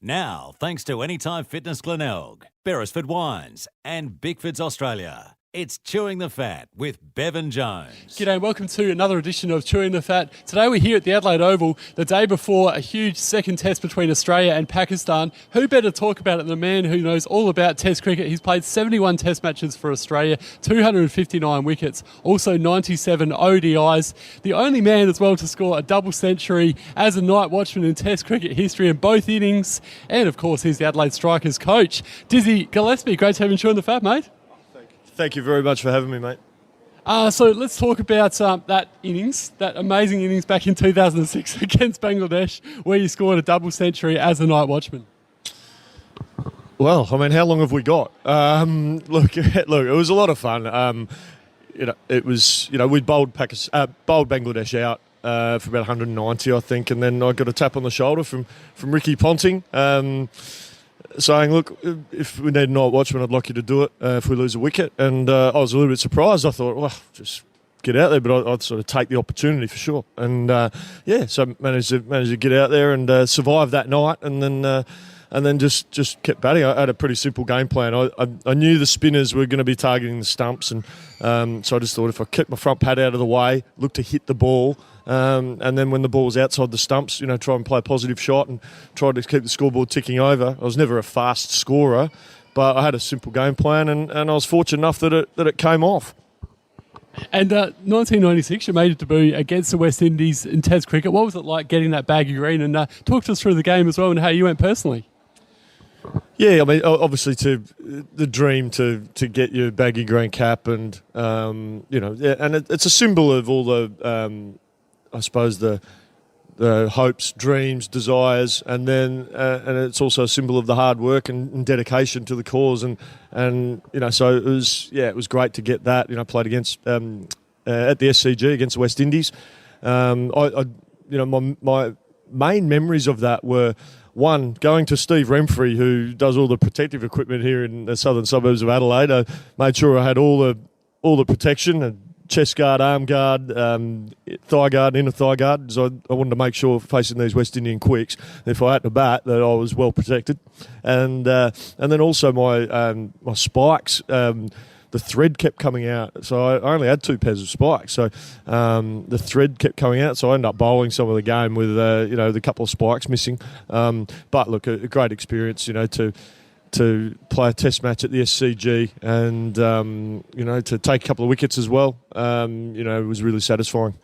Now, thanks to Anytime Fitness Glenelg, Beresford Wines and Bickford's Australia, it's Chewing the Fat with Bevan Jones. G'day, welcome to another edition of Chewing the Fat. Today we're here at the Adelaide Oval, the day before a huge second test between Australia and Pakistan. Who better talk about it than the man who knows all about test cricket? He's played 71 test matches for Australia, 259 wickets, also 97 ODIs. The only man as well to score a double century as a night watchman in test cricket history in both innings. And of course, he's the Adelaide Strikers coach. Dizzy Gillespie, great to have you Chewing the Fat, mate. Thank you very much for having me, mate. So let's talk about that innings, that amazing innings back in 2006 against Bangladesh, where you scored a double century as a night watchman. Well, I mean, how long have we got? Look, it was a lot of fun. It was, we bowled Bangladesh out for about 190, I think, and then I got a tap on the shoulder from Ricky Ponting. Saying, look, if we need a night watchman, I'd like you to do it if we lose a wicket. And I was a little bit surprised. I thought, well, just get out there, but I'd sort of take the opportunity for sure. And so managed to get out there and survive that night, and then just kept batting. I had a pretty simple game plan. I knew the spinners were going to be targeting the stumps, and so I just thought if I kept my front pad out of the way, look to hit the ball. And then when the ball was outside the stumps, try and play a positive shot and try to keep the scoreboard ticking over. I was never a fast scorer, but I had a simple game plan, and I was fortunate enough that it came off. And 1996, you made a debut against the West Indies in Test cricket. What was it like getting that baggy green? And talk to us through the game as well and how you went personally. Yeah, I mean, obviously, the dream to get your baggy green cap, and and it's a symbol of all the. I suppose the hopes, dreams, desires, and then and it's also a symbol of the hard work and dedication to the cause, and so it was great to get that. Played against at the SCG against the West Indies. My main memories of that were, one, going to Steve Remfrey, who does all the protective equipment here in the southern suburbs of Adelaide. I made sure I had all the protection and chest guard, arm guard, thigh guard, inner thigh guard. So I wanted to make sure, facing these West Indian quicks, if I had to bat, that I was well protected. And then also my spikes, the thread kept coming out. So I only had 2 pairs of spikes. So the thread kept coming out. So I ended up bowling some of the game with the couple of spikes missing. But look, a great experience, to play a test match at the SCG and, to take a couple of wickets as well, it was really satisfying.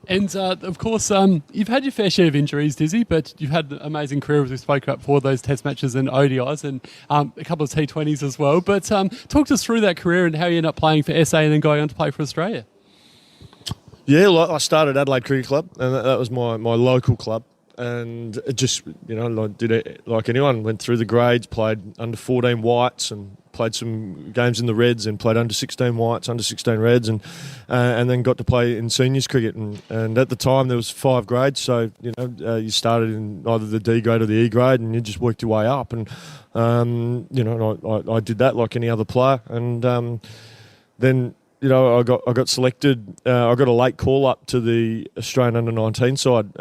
And, of course, you've had your fair share of injuries, Dizzy, but you've had an amazing career, as we spoke about, for those test matches and ODIs and a couple of T20s as well. But talk us through that career and how you ended up playing for SA and then going on to play for Australia. Yeah, I started Adelaide Cricket Club, and that was my local club. And it just, I did it like anyone. Went through the grades, played under 14 whites, and played some games in the Reds, and played under 16 whites, under 16 Reds, and then got to play in seniors cricket. And at the time there was 5 grades, so you started in either the D grade or the E grade, and you just worked your way up. And I did that like any other player, and then. I got selected. I got a late call up to the Australian under-19 side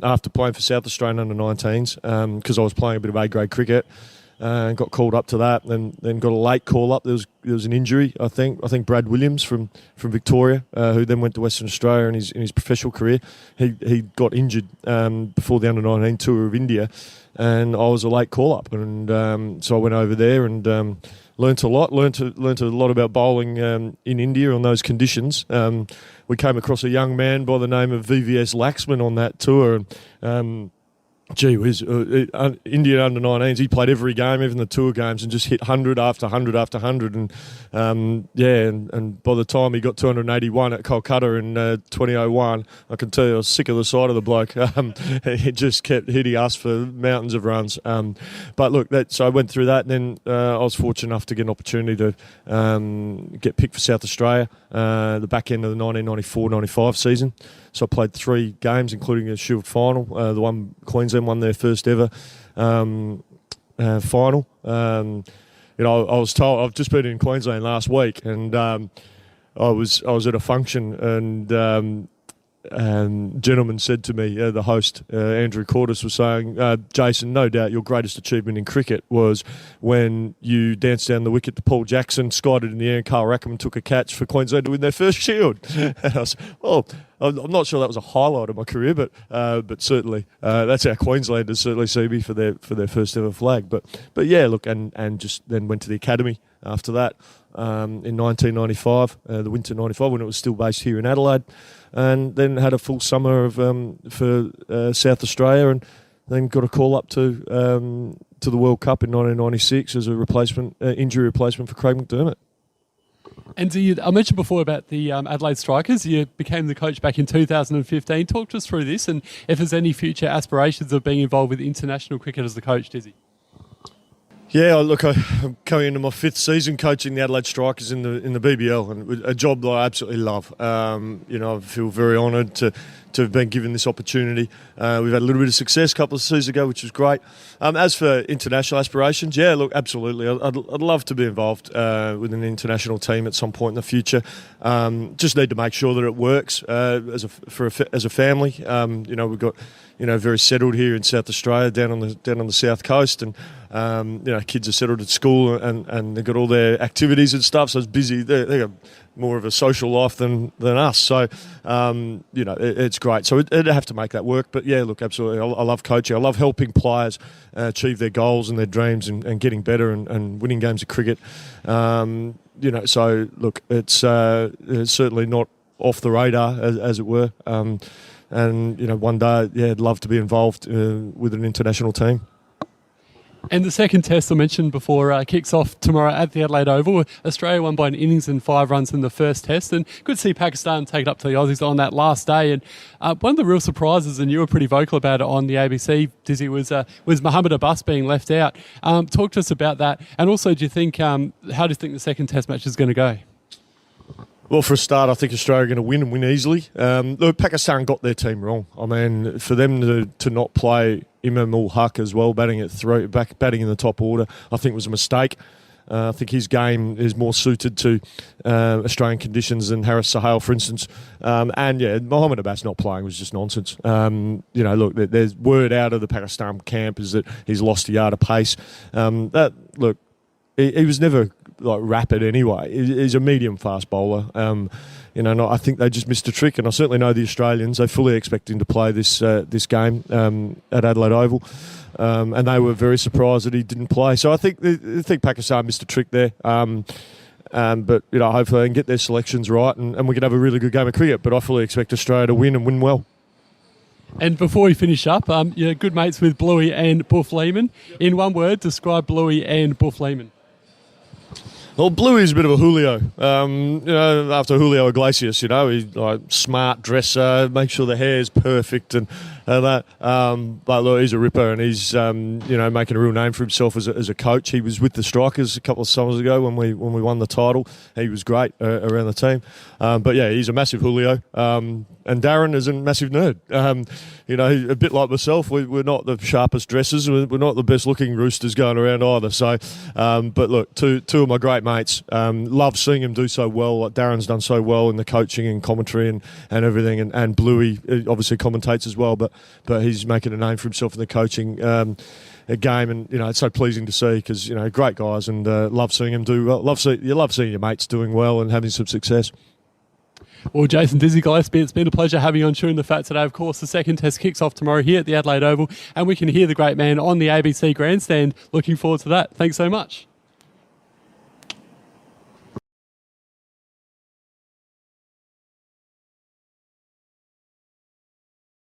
after playing for South Australian under-19s because I was playing a bit of A-grade cricket. Got called up to that, and then got a late call up. There was an injury. I think Brad Williams from Victoria, who then went to Western Australia in his professional career. He got injured before the under-19 tour of India, and I was a late call up, and so I went over there and. Learnt a lot. Learnt a lot about bowling in India on those conditions. We came across a young man by the name of VVS Laxman on that tour, and gee whiz, India under-19s, he played every game, even the tour games, and just hit 100 after 100 after 100. And and by the time he got 281 at Kolkata in 2001, I can tell you I was sick of the sight of the bloke. He just kept hitting us for mountains of runs. But look, so I went through that, and then I was fortunate enough to get an opportunity to get picked for South Australia, the back end of the 1994-95 season. So I played 3 games, including a Shield final. The one Queensland won their first ever final. I was told, I've just been in Queensland last week, and I was at a function, and gentleman said to me, the host, Andrew Cordes, was saying, Jason, no doubt your greatest achievement in cricket was when you danced down the wicket to Paul Jackson, skied it in the air, and Carl Rackham took a catch for Queensland to win their first Shield. And I was, I'm not sure that was a highlight of my career, but certainly that's how Queenslanders certainly see me for their first ever flag. But yeah, look, and just then went to the academy after that in 1995, the winter '95, when it was still based here in Adelaide, and then had a full summer for South Australia, and then got a call up to the World Cup in 1996 as a injury replacement for Craig McDermott. And I mentioned before about the Adelaide Strikers. You became the coach back in 2015. Talk to us through this, and if there's any future aspirations of being involved with international cricket as the coach, Dizzy. Yeah, look, I'm coming into my 5th season coaching the Adelaide Strikers in the BBL, and a job that I absolutely love. I feel very honoured to have been given this opportunity. We've had a little bit of success a couple of seasons ago, which was great. As for international aspirations, yeah, look, absolutely. I'd love to be involved with an international team at some point in the future. Just need to make sure that it works as a family. We've got very settled here in South Australia, down on the south coast, and kids are settled at school and they've got all their activities and stuff, so it's busy. They got more of a social life than us, so it's great. So it'd have to make that work, but yeah, look, absolutely. I love coaching. I love helping players achieve their goals and their dreams and getting better and winning games of cricket. So look, it's certainly not off the radar, as it were. And one day, yeah, I'd love to be involved with an international team. And the second test I mentioned before kicks off tomorrow at the Adelaide Oval. Australia won by an innings and 5 runs in the first test, and good to see Pakistan take it up to the Aussies on that last day. And one of the real surprises, and you were pretty vocal about it on the ABC, Dizzy, was Mohammed Abbas being left out. Talk to us about that, and also, how do you think the second test match is going to go? Well, for a start, I think Australia are going to win and win easily. Look, Pakistan got their team wrong. I mean, for them to not play Imam-ul-Haq as well, batting in the top order, I think was a mistake. I think his game is more suited to Australian conditions than Haris Sohail, for instance. Mohammed Abbas not playing was just nonsense. Look, there's word out of the Pakistan camp is that he's lost a yard of pace. He was never rapid anyway. He's a medium fast bowler. I think they just missed a trick, and I certainly know the Australians. They fully expect him to play this game at Adelaide Oval, and they were very surprised that he didn't play. So I think Pakistan missed a trick there. But hopefully they can get their selections right, and we can have a really good game of cricket. But I fully expect Australia to win and win well. And before we finish up, you're good mates with Blewett and Boof Lehmann. In one word, describe Blewett and Boof Lehmann. Well, Bluey's a bit of a Julio. After Julio Iglesias, he's smart dresser, make sure the hair's perfect and that. But look, he's a ripper, and he's making a real name for himself as a coach. He was with the Strikers a couple of summers ago when we won the title. He was great around the team. But yeah, he's a massive Julio. And Darren is a massive nerd. A bit like myself, we're not the sharpest dressers. We're not the best looking roosters going around either. So, but look, two of my great mates. Love seeing him do so well. Like Darren's done so well in the coaching and commentary and everything. And Bluey obviously commentates as well. But he's making a name for himself in the coaching game. And, it's so pleasing to see because, great guys, and love seeing him do well. You love seeing your mates doing well and having some success. Well, Jason, Dizzy Gillespie, it's been a pleasure having you on Chewing the Fat today. Of course, the second test kicks off tomorrow here at the Adelaide Oval, and we can hear the great man on the ABC grandstand. Looking forward to that. Thanks so much.